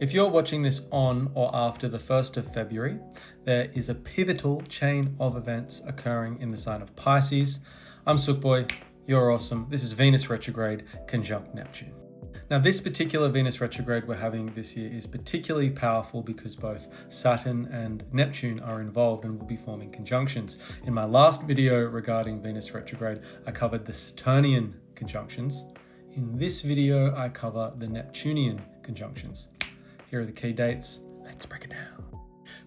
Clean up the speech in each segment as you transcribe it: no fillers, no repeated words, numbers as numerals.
If you're watching this on or after the 1st of February, there is a pivotal chain of events occurring in the sign of Pisces. I'm Sukboy, you're awesome. This is Venus retrograde conjunct Neptune. Now, this particular Venus retrograde we're having this year is particularly powerful because both Saturn and Neptune are involved and will be forming conjunctions. In my last video regarding Venus retrograde, I covered the Saturnian conjunctions. In this video, I cover the Neptunian conjunctions. Here are the key dates. Let's break it down.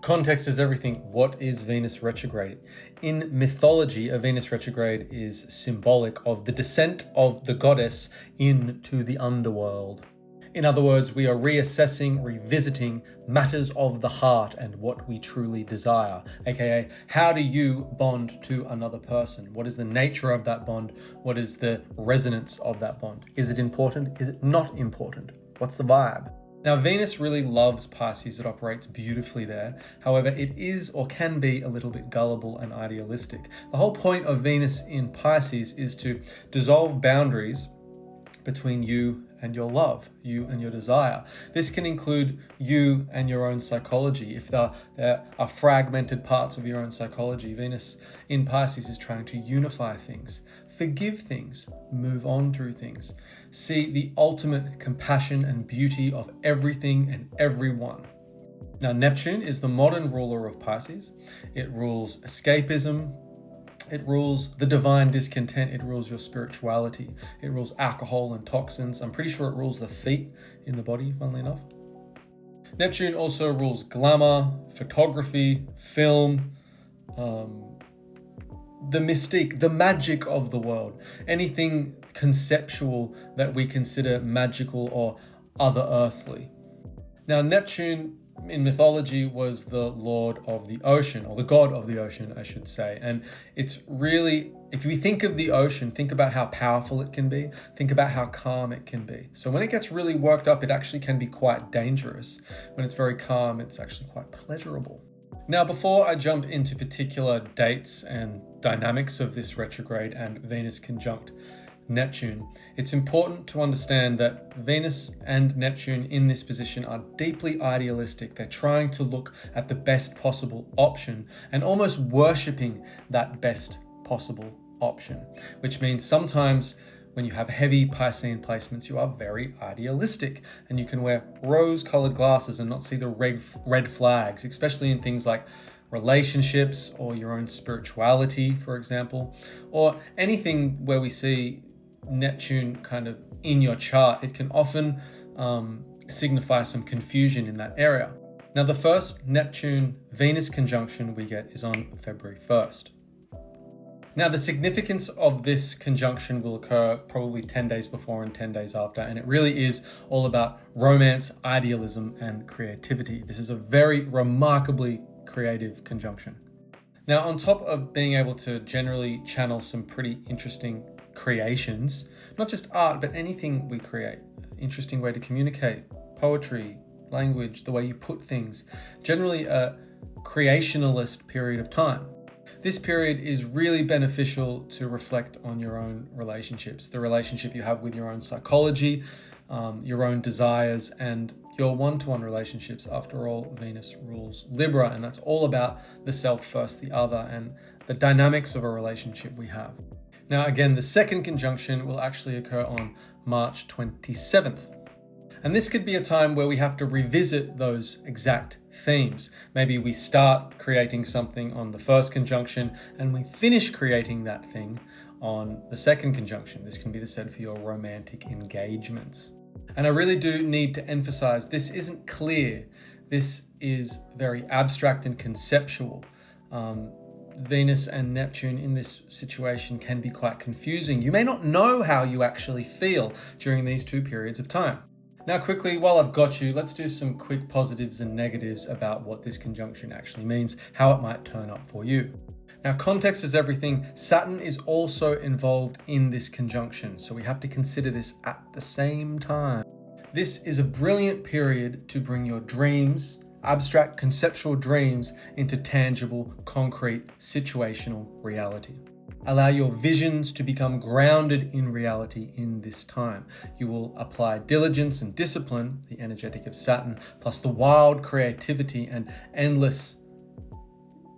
Context is everything. What is Venus retrograde? In mythology, a Venus retrograde is symbolic of the descent of the goddess into the underworld. In other words, we are reassessing, revisiting matters of the heart and what we truly desire, aka how do you bond to another person? What is the nature of that bond? What is the resonance of that bond? Is it important? Is it not important? What's the vibe? Now, Venus really loves Pisces. It operates beautifully there. However, it is or can be a little bit gullible and idealistic. The whole point of Venus in Pisces is to dissolve boundaries between you and your love, you and your desire. This can include you and your own psychology. If there are fragmented parts of your own psychology, Venus in Pisces is trying to unify things, forgive things, move on through things, see the ultimate compassion and beauty of everything and everyone. Now, Neptune is the modern ruler of Pisces. It rules escapism. It rules the divine discontent. It rules your spirituality. It rules alcohol and toxins. I'm pretty sure it rules the feet in the body, funnily enough. Neptune also rules glamour, photography, film, the mystique, the magic of the world. Anything conceptual that we consider magical or other earthly. Now, Neptune in mythology was the lord of the ocean, or the god of the ocean, I should say. And it's really, if we think of the ocean, think about how powerful it can be, think about how calm it can be. So when it gets really worked up, it actually can be quite dangerous. When it's very calm, it's actually quite pleasurable. Now, before I jump into particular dates and dynamics of this retrograde and Venus conjunct Neptune, it's important to understand that Venus and Neptune in this position are deeply idealistic. They're trying to look at the best possible option and almost worshipping that best possible option, which means sometimes when you have heavy Piscean placements, you are very idealistic and you can wear rose-colored glasses and not see the red flags, especially in things like relationships or your own spirituality, for example, or anything where we see Neptune kind of in your chart. It can often signify some confusion in that area. Now, the first Neptune-Venus conjunction we get is on February 1st. Now, the significance of this conjunction will occur probably 10 days before and 10 days after, and it really is all about romance, idealism, and creativity. This is a very remarkably creative conjunction. Now, on top of being able to generally channel some pretty interesting creations, not just art, but anything we create, interesting way to communicate, poetry, language, the way you put things, generally a creationalist period of time. This period is really beneficial to reflect on your own relationships, the relationship you have with your own psychology, your own desires, and your one-to-one relationships. After all, Venus rules Libra, and that's all about the self versus the other and the dynamics of a relationship we have. Now, again, the second conjunction will actually occur on March 27th. And this could be a time where we have to revisit those exact themes. Maybe we start creating something on the first conjunction and we finish creating that thing on the second conjunction. This can be said for your romantic engagements. And I really do need to emphasize, this isn't clear. This is very abstract and conceptual. Venus and Neptune in this situation can be quite confusing. You may not know how you actually feel during these two periods of time. Now, quickly, while I've got you, let's do some quick positives and negatives about what this conjunction actually means, how it might turn up for you. Now, context is everything. Saturn is also involved in this conjunction, so we have to consider this at the same time. This is a brilliant period to bring your dreams, abstract conceptual dreams, into tangible, concrete, situational reality. allow your visions to become grounded in reality in this time. You will apply diligence and discipline, the energetic of Saturn, plus the wild creativity and endless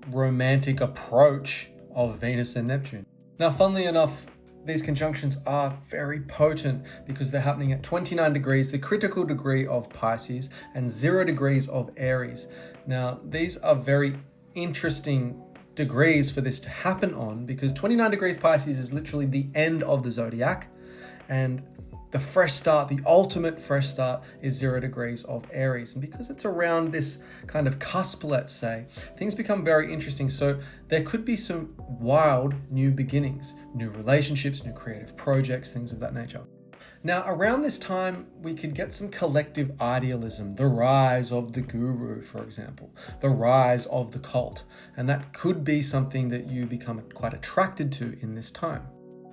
romantic approach of Venus and Neptune. Now, funnily enough, these conjunctions are very potent because they're happening at 29 degrees, the critical degree of Pisces, and 0 degrees of Aries. Now, these are very interesting degrees for this to happen on because 29 degrees Pisces is literally the end of the zodiac, and the fresh start, the ultimate fresh start, is 0 degrees of Aries. And because it's around this kind of cusp, let's say, things become very interesting. So there could be some wild new beginnings, new relationships, new creative projects, things of that nature. Now, around this time, we could get some collective idealism, the rise of the guru, for example, the rise of the cult. And that could be something that you become quite attracted to in this time.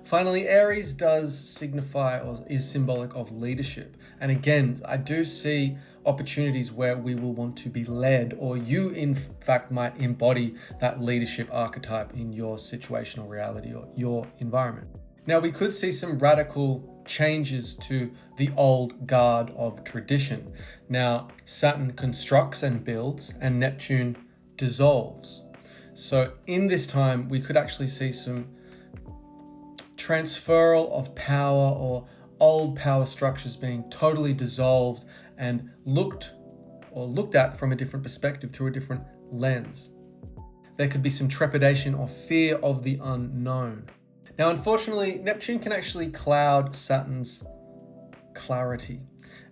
Finally, Aries does signify or is symbolic of leadership. And again, I do see opportunities where we will want to be led, or you in fact might embody that leadership archetype in your situational reality or your environment. Now, we could see some radical changes to the old guard of tradition. Now, Saturn constructs and builds, and Neptune dissolves. So in this time, we could actually see some transferal of power or old power structures being totally dissolved and looked at from a different perspective, through a different lens. There could be some trepidation or fear of the unknown. Now, unfortunately, Neptune can actually cloud Saturn's clarity.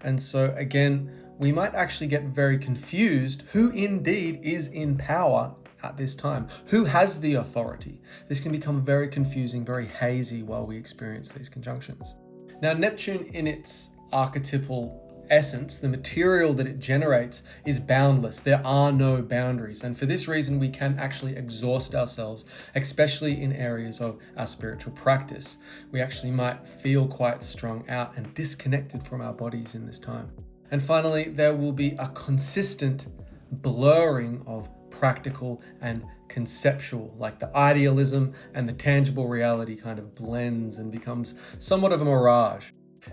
And so again, we might actually get very confused who indeed is in power at this time. Who has the authority? This can become very confusing, very hazy while we experience these conjunctions. Now, Neptune in its archetypal essence, the material that it generates, is boundless. There are no boundaries. And for this reason, we can actually exhaust ourselves, especially in areas of our spiritual practice. We actually might feel quite strung out and disconnected from our bodies in this time. And finally, there will be a consistent blurring of practical and conceptual, like the idealism and the tangible reality kind of blends and becomes somewhat of a mirage.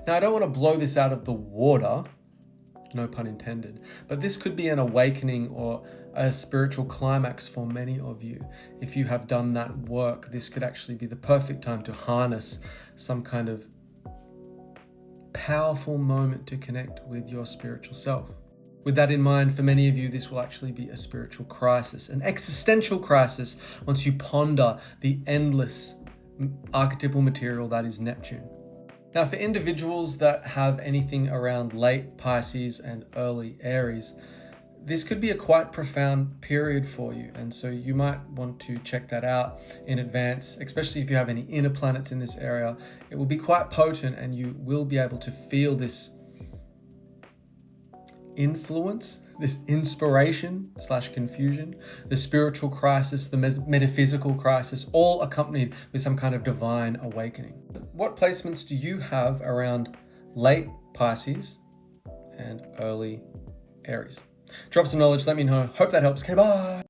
Now, I don't want to blow this out of the water, no pun intended, but this could be an awakening or a spiritual climax for many of you. If you have done that work, this could actually be the perfect time to harness some kind of powerful moment to connect with your spiritual self. With that in mind, for many of you, this will actually be a spiritual crisis, an existential crisis, once you ponder the endless archetypal material that is Neptune. Now, for individuals that have anything around late Pisces and early Aries, this could be a quite profound period for you. And so you might want to check that out in advance, especially if you have any inner planets in this area. It will be quite potent, and you will be able to feel this influence, this inspiration / confusion, the spiritual crisis, the metaphysical crisis, all accompanied with some kind of divine awakening. What placements do you have around late Pisces and early Aries? Drop some knowledge, let me know. Hope that helps. Okay, bye.